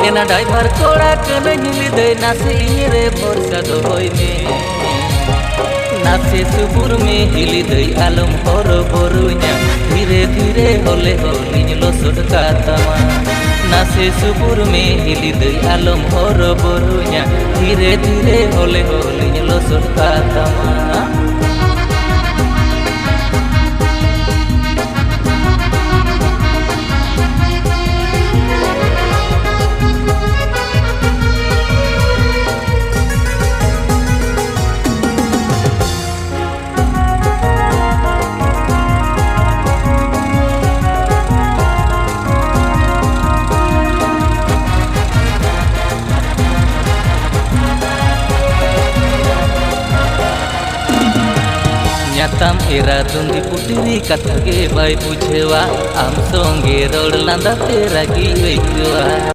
एना driver कोड़ा कने हिली दे नासे रे भरोसा दोई में नाचे सुपुर में हिली दे आलम हरो बरुया धीरे धीरे होले होलिन लोसट कातमा नाचे सुपुर में हिली दे आलम हरो बरुया धीरे धीरे होले होलिन लोसट कातमा ᱧᱟᱛᱟᱢ एरा दुंदी पुटरी कथा के बाय बुझेवा आम संगे रोड लांदा ते रागी अइकवा।